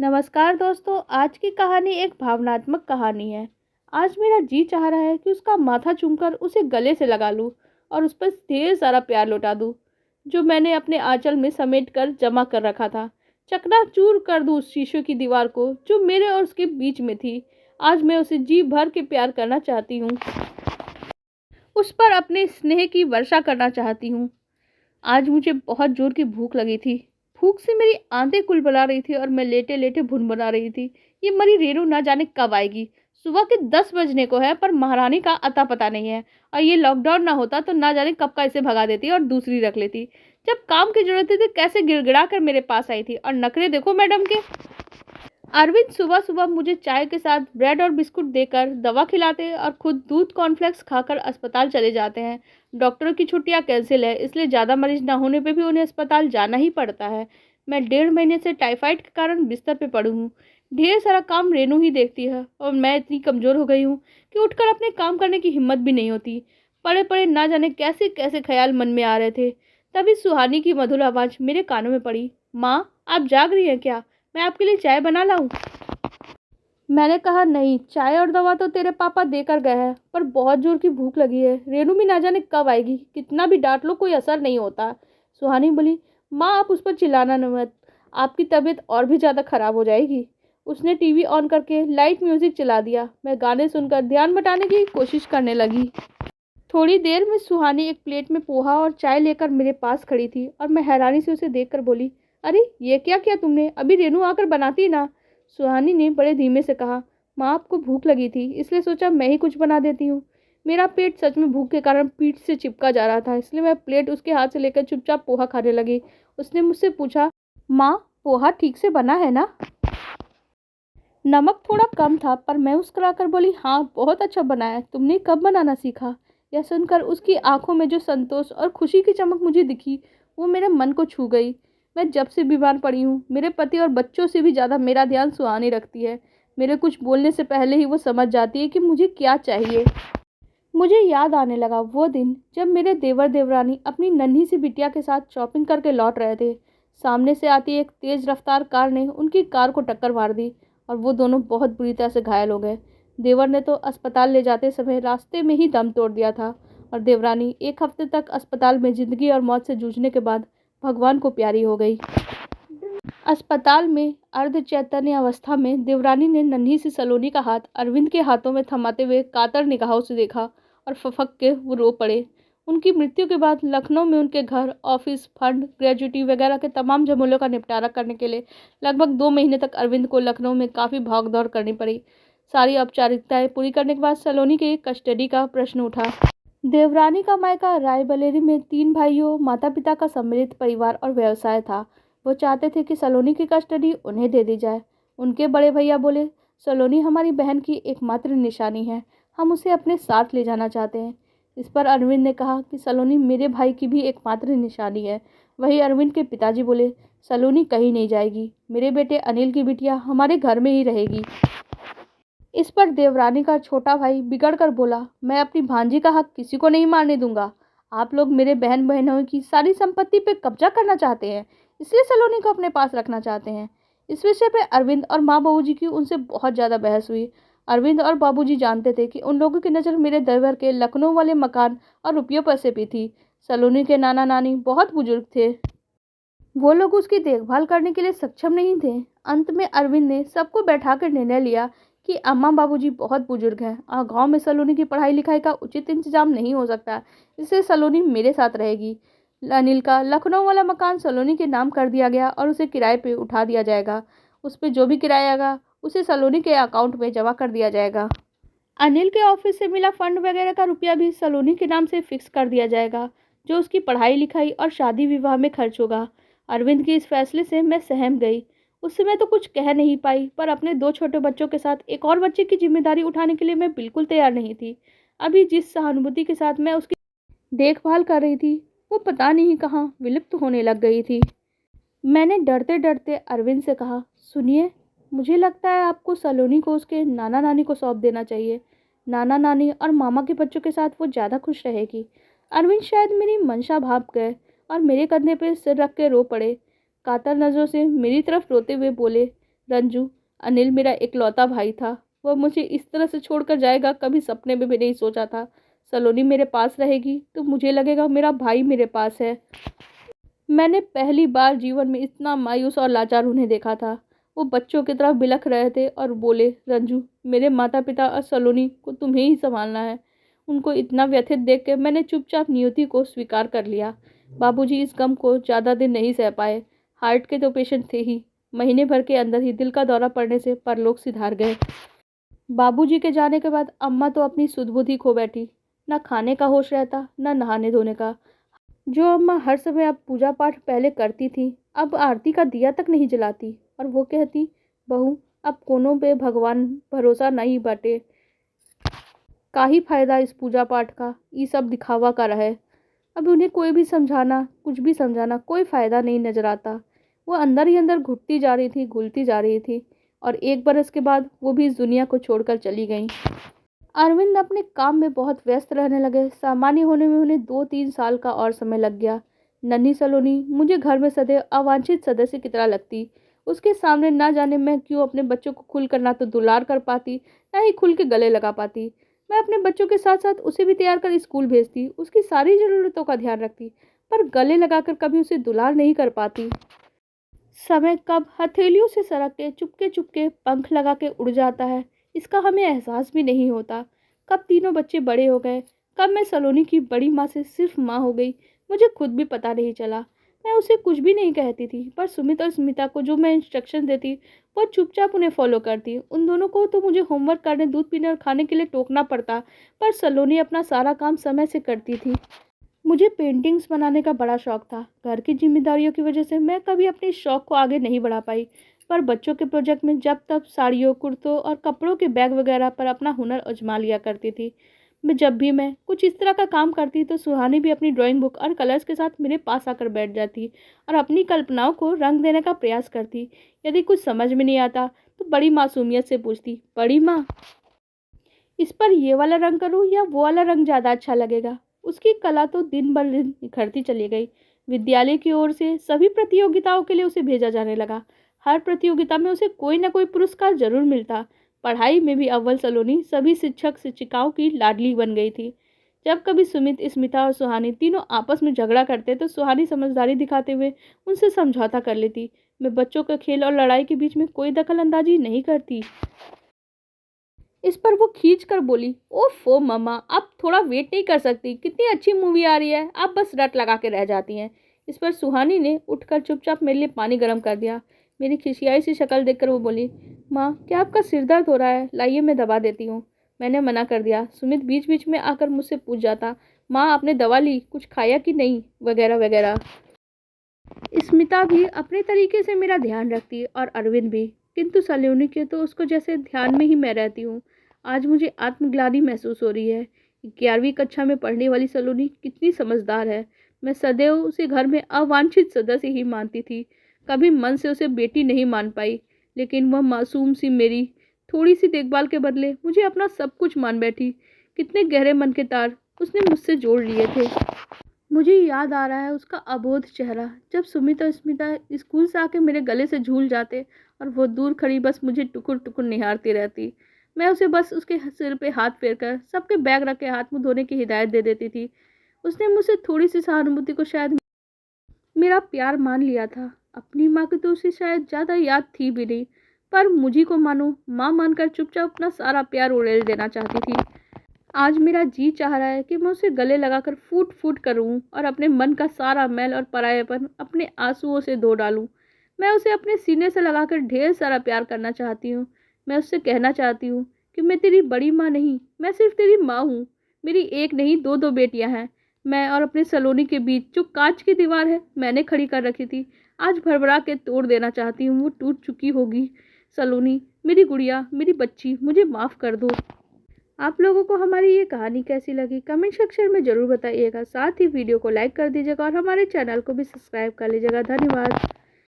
नमस्कार दोस्तों। आज की कहानी एक भावनात्मक कहानी है। आज मेरा जी चाह रहा है कि उसका माथा चूमकर उसे गले से लगा लूं और उस पर ढेर सारा प्यार लौटा दूं जो मैंने अपने आंचल में समेट कर जमा कर रखा था। चकनाचूर कर दूं उस शीशे की दीवार को जो मेरे और उसके बीच में थी। आज मैं उसे जी भर के प्यार करना चाहती हूँ, उस पर अपने स्नेह की वर्षा करना चाहती हूँ। आज मुझे बहुत जोर की भूख लगी थी। भूख से मेरी आंतें कुलबुला रही थी और मैं लेटे लेटे भुनभुना रही थी, ये मरी रेनू ना जाने कब आएगी। सुबह के 10 बजने को है पर महारानी का अता पता नहीं है। और ये लॉकडाउन ना होता तो ना जाने कब का इसे भगा देती और दूसरी रख लेती। जब काम की जरूरत थी कैसे गिड़गिड़ा कर मेरे पास आई थी। और नखरे देखो मैडम के। अरविंद सुबह सुबह मुझे चाय के साथ ब्रेड और बिस्कुट देकर दवा खिलाते और खुद दूध कॉर्नफ्लेक्स खाकर अस्पताल चले जाते हैं। डॉक्टरों की छुट्टियां कैंसिल है, इसलिए ज़्यादा मरीज ना होने पे भी उन्हें अस्पताल जाना ही पड़ता है। मैं 1.5 महीने से टाइफाइड के कारण बिस्तर पे पड़ी हूँ। ढेर सारा काम रेनू ही देखती है और मैं इतनी कमज़ोर हो गई हूँ कि उठकर अपने काम करने की हिम्मत भी नहीं होती। पड़े पड़े ना जाने कैसे कैसे ख्याल मन में आ रहे थे। तभी सुहानी की मधुर आवाज़ मेरे कानों में पड़ी। माँ, आप जाग रही हैं क्या? मैं आपके लिए चाय बना लाऊं? मैंने कहा नहीं, चाय और दवा तो तेरे पापा देकर गए हैं, पर बहुत जोर की भूख लगी है। रेनू भी ना जाने कब आएगी, कितना भी डांट लो कोई असर नहीं होता। सुहानी बोली, माँ आप उस पर चिल्लाना न मत, आपकी तबीयत और भी ज़्यादा खराब हो जाएगी। उसने टीवी ऑन करके लाइट म्यूजिक चला दिया। मैं गाने सुनकर ध्यान बटाने की कोशिश करने लगी। थोड़ी देर में सुहानी एक प्लेट में पोहा और चाय लेकर मेरे पास खड़ी थी और मैं हैरानी से उसे देखकर बोली, अरे ये क्या किया तुमने? अभी रेनू आकर बनाती ना। सुहानी ने बड़े धीमे से कहा, माँ आपको भूख लगी थी इसलिए सोचा मैं ही कुछ बना देती हूँ। मेरा पेट सच में भूख के कारण पीठ से चिपका जा रहा था, इसलिए मैं प्लेट उसके हाथ से लेकर चुपचाप पोहा खाने लगी। उसने मुझसे पूछा, माँ पोहा ठीक से बना है ना? नमक थोड़ा कम था पर मैं मुस्कुराकर बोली, हाँ बहुत अच्छा बना है। तुमने कब बनाना सीखा? यह सुनकर उसकी आंखों में जो संतोष और खुशी की चमक मुझे दिखी वो मेरे मन को छू गई। मैं जब से बीमार पड़ी हूँ मेरे पति और बच्चों से भी ज़्यादा मेरा ध्यान सुहानी रखती है। मेरे कुछ बोलने से पहले ही वो समझ जाती है कि मुझे क्या चाहिए। मुझे याद आने लगा वो दिन जब मेरे देवर देवरानी अपनी नन्ही सी बिटिया के साथ शॉपिंग करके लौट रहे थे। सामने से आती एक तेज रफ्तार कार ने उनकी कार को टक्कर मार दी और वो दोनों बहुत बुरी तरह से घायल हो गए। देवर ने तो अस्पताल ले जाते समय रास्ते में ही दम तोड़ दिया था और देवरानी 1 हफ्ते तक अस्पताल में जिंदगी और मौत से जूझने के बाद भगवान को प्यारी हो गई। अस्पताल में अर्ध चैतन्य अवस्था में देवरानी ने नन्ही सी सलोनी का हाथ अरविंद के हाथों में थमाते हुए कातर निगाहों से देखा और फफक के वो रो पड़े। उनकी मृत्यु के बाद लखनऊ में उनके घर, ऑफिस, फंड, ग्रेजुटी वगैरह के तमाम झमेलों का निपटारा करने के लिए लगभग 2 महीने तक अरविंद को लखनऊ में काफ़ी भाग दौड़ करनी पड़ी। सारी औपचारिकताएं पूरी करने के बाद सलोनी के कस्टडी का प्रश्न उठा। देवरानी का मायका रायबरेली में 3 भाइयों, माता पिता का सम्मिलित परिवार और व्यवसाय था। वो चाहते थे कि सलोनी की कस्टडी उन्हें दे दी जाए। उनके बड़े भैया बोले, सलोनी हमारी बहन की एकमात्र निशानी है, हम उसे अपने साथ ले जाना चाहते हैं। इस पर अरविंद ने कहा कि सलोनी मेरे भाई की भी एकमात्र निशानी है। वही अरविंद के पिताजी बोले, सलोनी कहीं नहीं जाएगी, मेरे बेटे अनिल की बिटिया हमारे घर में ही रहेगी। इस पर देवरानी का छोटा भाई बिगड़ कर बोला, मैं अपनी भांजी का हक किसी को नहीं मारने दूंगा। आप लोग मेरे बहन बहनों की सारी संपत्ति पे कब्जा करना चाहते हैं, इसलिए सलोनी को अपने पास रखना चाहते हैं। इस विषय पे अरविंद और माँ बाबूजी की उनसे बहुत ज़्यादा बहस हुई। अरविंद और बाबूजी जानते थे कि उन लोगों की नज़र मेरे देवर के लखनऊ वाले मकान और रुपयों पर से भी थी। सलोनी के नाना नानी बहुत बुजुर्ग थे, वो लोग उसकी देखभाल करने के लिए सक्षम नहीं थे। अंत में अरविंद ने सबको बैठाकर निर्णय लिया कि अम्मा बाबूजी बहुत बुजुर्ग हैं और गांव में सलोनी की पढ़ाई लिखाई का उचित इंतजाम नहीं हो सकता, इसलिए सलोनी मेरे साथ रहेगी। अनिल का लखनऊ वाला मकान सलोनी के नाम कर दिया गया और उसे किराए पे उठा दिया जाएगा। उस पर जो भी किराया आएगा उसे सलोनी के अकाउंट में जमा कर दिया जाएगा। अनिल के ऑफिस से मिला फंड वगैरह का रुपया भी सलोनी के नाम से फिक्स कर दिया जाएगा, जो उसकी पढ़ाई लिखाई और शादी विवाह में खर्च होगा। अरविंद के इस फैसले से मैं सहम गई। उस समय तो कुछ कह नहीं पाई, पर अपने 2 छोटे बच्चों के साथ एक और बच्चे की जिम्मेदारी उठाने के लिए मैं बिल्कुल तैयार नहीं थी। अभी जिस सहानुभूति के साथ मैं उसकी देखभाल कर रही थी वो पता नहीं कहाँ विलुप्त होने लग गई थी। मैंने डरते डरते अरविंद से कहा, सुनिए, मुझे लगता है आपको सलोनी को उसके नाना नानी को सौंप देना चाहिए। नाना नानी और मामा के बच्चों के साथ वो ज़्यादा खुश रहेगी। अरविंद शायद मेरी मंशा भाप गए और मेरे कंधे पर सिर रख के रो पड़े। कातर नज़रों से मेरी तरफ रोते हुए बोले, रंजू, अनिल मेरा इकलौता भाई था। वह मुझे इस तरह से छोड़कर जाएगा, कभी सपने में भी नहीं सोचा था। सलोनी मेरे पास रहेगी तो मुझे लगेगा मेरा भाई मेरे पास है। मैंने पहली बार जीवन में इतना मायूस और लाचार उन्हें देखा था। वो बच्चों की तरह बिलख रहे थे और बोले, रंजू, मेरे माता पिता और सलोनी को तुम्हें ही संभालना है। उनको इतना व्यथित देख के मैंने चुपचाप नियति को स्वीकार कर लिया। बाबूजी इस गम को ज़्यादा दिन नहीं सह पाए। हार्ट के तो पेशेंट थे ही। महीने भर के अंदर ही दिल का दौरा पड़ने से परलोक सिधार गए। बाबूजी के जाने के बाद अम्मा तो अपनी सुध-बुद्धि खो बैठी। ना खाने का होश रहता, ना नहाने धोने का। जो अम्मा हर समय अब पूजा पाठ पहले करती थी, अब आरती का दिया तक नहीं जलाती। और वो कहती, बहू, अब कोनों पे भगवान भरोसा नहीं बाटे। का ही फायदा इस पूजा पाठ का, ये सब दिखावा का रहे। अब उन्हें कोई भी समझाना, कुछ भी समझाना, कोई फायदा नहीं नजर आता। वो अंदर ही अंदर घुटती जा रही थी, घुलती जा रही थी। और 1 बरस के बाद वो भी इस दुनिया को छोड़कर चली गई। अरविंद अपने काम में बहुत व्यस्त रहने लगे। सामान्य होने में उन्हें 2-3 साल का और समय लग गया। नन्ही सलोनी मुझे घर में सदैव अवांछित सदस्य की तरह लगती। उसके सामने ना जाने मैं क्यों अपने बच्चों को खुलकर ना तो दुलार कर पाती, ना ही खुल के गले लगा पाती। मैं अपने बच्चों के साथ साथ उसे भी तैयार कर स्कूल भेजती, उसकी सारी ज़रूरतों का ध्यान रखती, पर गले लगाकर कभी उसे दुलार नहीं कर पाती। समय कब हथेलियों से सरक के चुपके चुपके पंख लगा के उड़ जाता है, इसका हमें एहसास भी नहीं होता। कब तीनों बच्चे बड़े हो गए, कब मैं सलोनी की बड़ी माँ से सिर्फ माँ हो गई, मुझे खुद भी पता नहीं चला। मैं उसे कुछ भी नहीं कहती थी, पर सुमित और स्मिता को जो मैं इंस्ट्रक्शन देती वो चुपचाप उन्हें फॉलो करती। उन दोनों को तो मुझे होमवर्क करने, दूध पीने और खाने के लिए टोकना पड़ता, पर सलोनी अपना सारा काम समय से करती थी। मुझे पेंटिंग्स बनाने का बड़ा शौक था। घर की जिम्मेदारियों की वजह से मैं कभी अपने शौक को आगे नहीं बढ़ा पाई, पर बच्चों के प्रोजेक्ट में जब तब साड़ियों, कुर्तों और कपड़ों के बैग वगैरह पर अपना हुनर आजमा लिया करती थी। जब भी मैं कुछ इस तरह का काम करती तो सुहानी भी अपनी ड्राइंग बुक और कलर्स के साथ मेरे पास आकर बैठ जाती और अपनी कल्पनाओं को रंग देने का प्रयास करती। यदि कुछ समझ में नहीं आता तो बड़ी मासूमियत से पूछती, बड़ी माँ, इस पर ये वाला रंग करूँ या वो वाला रंग ज़्यादा अच्छा लगेगा। उसकी कला तो दिन ब दिन निखरती चली गई। विद्यालय की ओर से सभी प्रतियोगिताओं के लिए उसे भेजा जाने लगा। हर प्रतियोगिता में उसे कोई ना कोई पुरस्कार जरूर मिलता। पढ़ाई में भी अव्वल सलोनी सभी शिक्षक शिक्षिकाओं की लाडली बन गई थी। जब कभी सुमित, स्मिता और सुहानी तीनों आपस में झगड़ा करते तो सुहानी समझदारी दिखाते हुए उनसे समझौता कर लेती। मैं बच्चों के खेल और लड़ाई के बीच में कोई दखल अंदाजी नहीं करती। इस पर वो खींच कर बोली, ओफो मम्मा, आप थोड़ा वेट नहीं कर सकती? कितनी अच्छी मूवी आ रही है, आप बस रट लगा के रह जाती हैं। इस पर सुहानी ने उठकर चुपचाप मेरे लिए पानी गर्म कर दिया। मेरी खिसियाई सी शक्ल देखकर वो बोली, माँ, क्या आपका सिर दर्द हो रहा है? लाइए मैं दवा देती हूँ। मैंने मना कर दिया। सुमित बीच बीच में आकर मुझसे पूछ जाता, माँ, आपने दवा ली, कुछ खाया कि नहीं, वगैरह वगैरह। स्मिता भी अपने तरीके से मेरा ध्यान रखती है और अरविंद भी, किंतु सलोनी के तो उसको जैसे ध्यान में ही मैं रहती हूँ। आज मुझे आत्मग्लानि महसूस हो रही है। 11वीं कक्षा में पढ़ने वाली सलोनी कितनी समझदार है। मैं सदैव उसे घर में अवांछित सदस्य ही मानती थी, कभी मन से उसे बेटी नहीं मान पाई। लेकिन वह मासूम सी मेरी थोड़ी सी देखभाल के बदले मुझे अपना सब कुछ मान बैठी। कितने गहरे मन के तार उसने मुझसे जोड़ लिए थे। मुझे याद आ रहा है उसका अबोध चेहरा, जब सुमित और स्मिता स्कूल से आके मेरे गले से झूल जाते और वो दूर खड़ी बस मुझे टुकुर टुकुर निहारती रहती। मैं उसे बस उसके सिर पे हाथ फेर कर सबके बैग रख के हाथ मुंह धोने की हिदायत दे देती थी। उसने मुझसे थोड़ी सी सहानुभूति को शायद मेरा प्यार मान लिया था। अपनी माँ की तो उसे शायद ज़्यादा याद थी भी नहीं, पर मुझी को मानो माँ मानकर चुपचाप अपना सारा प्यार उड़ेल देना चाहती थी। आज मेरा जी चाह रहा है कि मैं उसे गले लगाकर फूट फूट करूं और अपने मन का सारा मैल और परायापन अपने आंसुओं से धो डालूं। मैं उसे अपने सीने से लगाकर ढेर सारा प्यार करना चाहती हूँ। मैं उससे कहना चाहती हूँ कि मैं तेरी बड़ी माँ नहीं, मैं सिर्फ तेरी माँ हूँ। मेरी एक नहीं, दो दो बेटियाँ हैं। मैं और अपने सलोनी के बीच जो कांच की दीवार है मैंने खड़ी कर रखी थी, आज भरभरा के तोड़ देना चाहती हूँ। वो टूट चुकी होगी। सलोनी, मेरी गुड़िया, मेरी बच्ची, मुझे माफ़ कर दो। आप लोगों को हमारी ये कहानी कैसी लगी कमेंट सेक्शन में ज़रूर बताइएगा। साथ ही वीडियो को लाइक कर दीजिएगा और हमारे चैनल को भी सब्सक्राइब कर लीजिएगा। धन्यवाद।